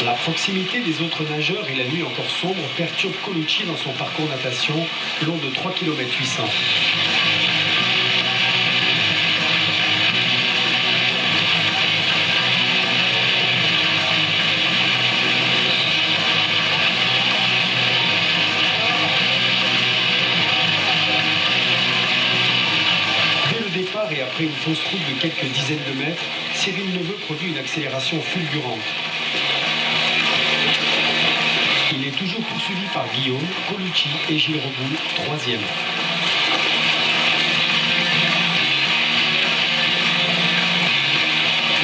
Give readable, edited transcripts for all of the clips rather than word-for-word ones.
La proximité des autres nageurs et la nuit encore sombre perturbent Colucci dans son parcours natation long de 3 km 800. Et après une fausse route de quelques dizaines de mètres, Cyril Neveu produit une accélération fulgurante. Il est toujours poursuivi par Guillaume, Colucci et Gilles Reboul, troisième.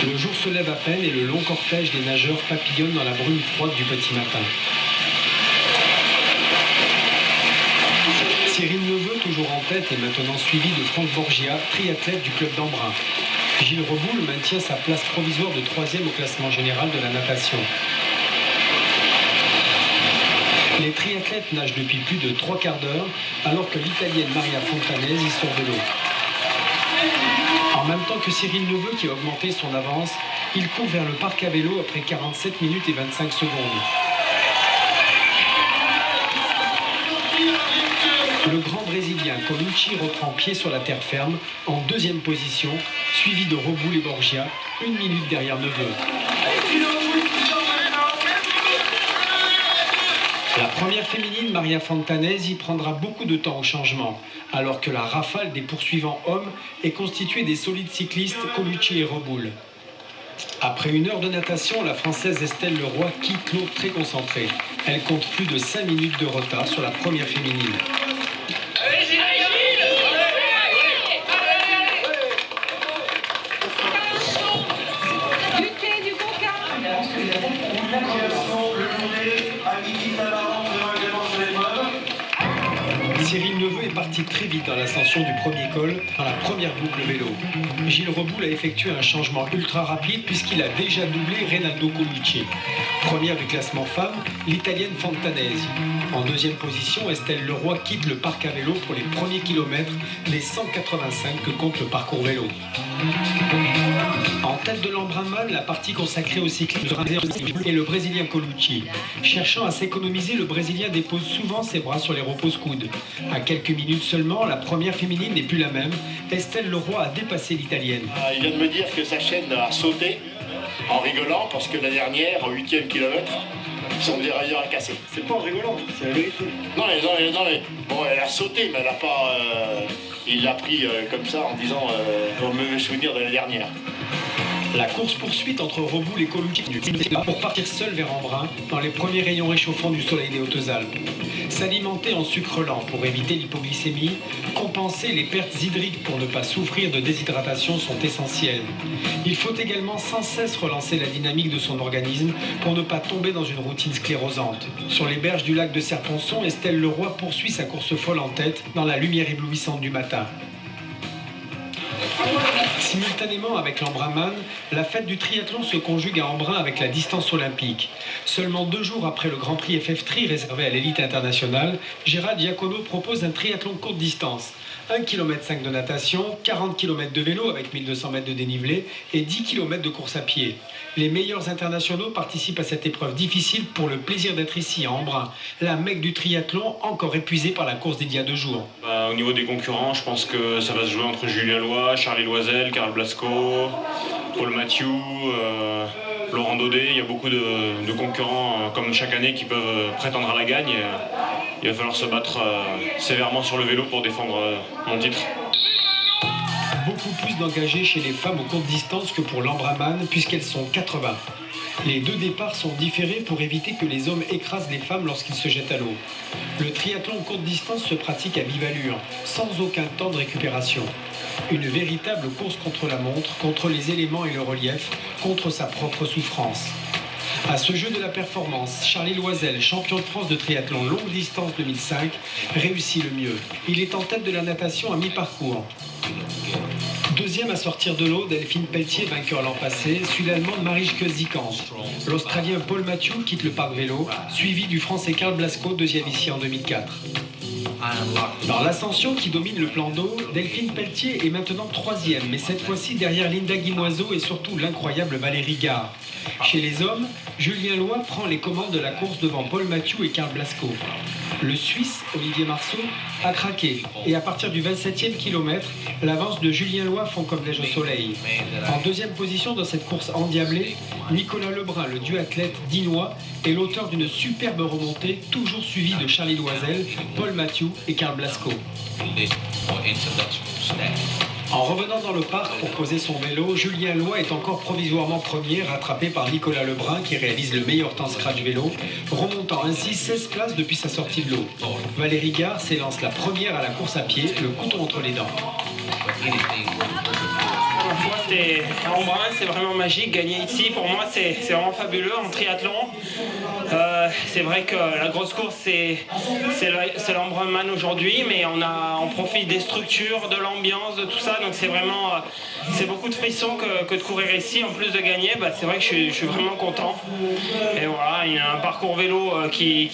Le jour se lève à peine et le long cortège des nageurs papillonne dans la brume froide du petit matin. Cyril Neveu, toujours en tête, est maintenant suivi de Franck Borgia, triathlète du club d'Embrun. Gilles Reboul maintient sa place provisoire de troisième au classement général de la natation. Les triathlètes nagent depuis plus de 3 quarts d'heure, alors que l'Italienne Maria Fontanesi y sort de l'eau. En même temps que Cyril Neveu, qui a augmenté son avance, il court vers le parc à vélo après 47 minutes et 25 secondes. Le grand Brésilien Colucci reprend pied sur la terre ferme, en deuxième position, suivi de Reboul et Borgia, 1 minute derrière Neveu. La première féminine, Maria Fontanesi, prendra beaucoup de temps au changement, alors que la rafale des poursuivants hommes est constituée des solides cyclistes Colucci et Reboul. Après 1 heure de natation, la Française Estelle Leroy quitte l'eau très concentrée. Elle compte plus de 5 minutes de retard sur la première féminine. Cyril Neveu est parti très vite dans l'ascension du premier col, dans la première boucle vélo. Gilles Reboul a effectué un changement ultra rapide puisqu'il a déjà doublé Reynaldo Colucci. Première du classement femmes, l'Italienne Fontanesi. En deuxième position, Estelle Leroy quitte le parc à vélo pour les premiers kilomètres des 185 que compte le parcours vélo. En tête de l'Embrunman, la partie consacrée au cyclisme et le Brésilien Colucci. Cherchant à s'économiser, le Brésilien dépose souvent ses bras sur les repose-coudes. À quelques minutes seulement, la première féminine n'est plus la même. Estelle Leroy a dépassé l'Italienne. Il vient de me dire que sa chaîne a sauté en rigolant parce que la dernière, au 8e kilomètre, son dérailleur a cassé. C'est pas en rigolant, c'est la vérité. Non mais bon, elle a sauté, mais elle a pas... il l'a pris comme ça en disant on me souvenir de la dernière. La course-poursuite entre Reboul et Colucci pour partir seul vers Embrun dans les premiers rayons réchauffants du soleil des Hautes-Alpes. S'alimenter en sucre lent pour éviter l'hypoglycémie, compenser les pertes hydriques pour ne pas souffrir de déshydratation sont essentielles. Il faut également sans cesse relancer la dynamique de son organisme pour ne pas tomber dans une routine sclérosante. Sur les berges du lac de Serponçon, Estelle Leroy poursuit sa course folle en tête dans la lumière éblouissante du matin. Simultanément avec l'Embrunman, la fête du triathlon se conjugue à Embrun avec la distance olympique. Seulement 2 jours après le Grand Prix FF Tri réservé à l'élite internationale, Gérald Diacono propose un triathlon courte distance. 1,5 km de natation, 40 km de vélo avec 1200 mètres de dénivelé et 10 km de course à pied. Les meilleurs internationaux participent à cette épreuve difficile pour le plaisir d'être ici à Embrun, la mecque du triathlon encore épuisée par la course d'il y a 2 jours. Au niveau des concurrents, je pense que ça va se jouer entre Julien Loy, Charlie Loisel, Karl Blasco, Paul Mathieu, Laurent Daudet. Il y a beaucoup de concurrents comme chaque année qui peuvent prétendre à la gagne. Il va falloir se battre sévèrement sur le vélo pour défendre mon titre. Beaucoup plus d'engagés chez les femmes aux courtes distances que pour l'Embrunman puisqu'elles sont 80. Les 2 départs sont différés pour éviter que les hommes écrasent les femmes lorsqu'ils se jettent à l'eau. Le triathlon courte distance se pratique à vive allure, sans aucun temps de récupération. Une véritable course contre la montre, contre les éléments et le relief, contre sa propre souffrance. À ce jeu de la performance, Charlie Loisel, champion de France de triathlon longue distance 2005, réussit le mieux. Il est en tête de la natation à mi-parcours. Deuxième à sortir de l'eau, Delphine Pelletier, vainqueur l'an passé, suit l'Allemande Marieke Zikant. L'Australien Paul Mathieu quitte le parc vélo, suivi du Français Karl Blasco, deuxième ici en 2004. Dans l'ascension qui domine le plan d'eau, Delphine Pelletier est maintenant 3e, mais cette fois-ci derrière Linda Guimoiseau et surtout l'incroyable Valérie Gard. Chez les hommes, Julien Loy prend les commandes de la course devant Paul Mathieu et Karl Blasco. Le Suisse, Olivier Marceau, a craqué et à partir du 27e kilomètre, l'avance de Julien Loy fond comme neige au soleil. En deuxième position dans cette course endiablée, Nicolas Lebrun, le duathlète dinois, est l'auteur d'une superbe remontée, toujours suivi de Charlie Loisel, Paul Mathieu et Karl Blasco. En revenant dans le parc pour poser son vélo, Julien Loy est encore provisoirement premier, rattrapé par Nicolas Lebrun qui réalise le meilleur temps scratch vélo, remontant ainsi 16 places depuis sa sortie de l'eau. Valérie Gard s'élance la première à la course à pied, le couteau entre les dents. Pour moi, c'était Embrun, c'est vraiment magique. Gagner ici, pour moi, c'est vraiment fabuleux en triathlon. C'est vrai que la grosse course, c'est l'Embrunman aujourd'hui, mais on profite des structures, de l'ambiance, de tout ça. Donc c'est beaucoup de frissons que de courir ici. En plus de gagner, c'est vrai que je suis vraiment content. Et voilà, il y a un parcours vélo qui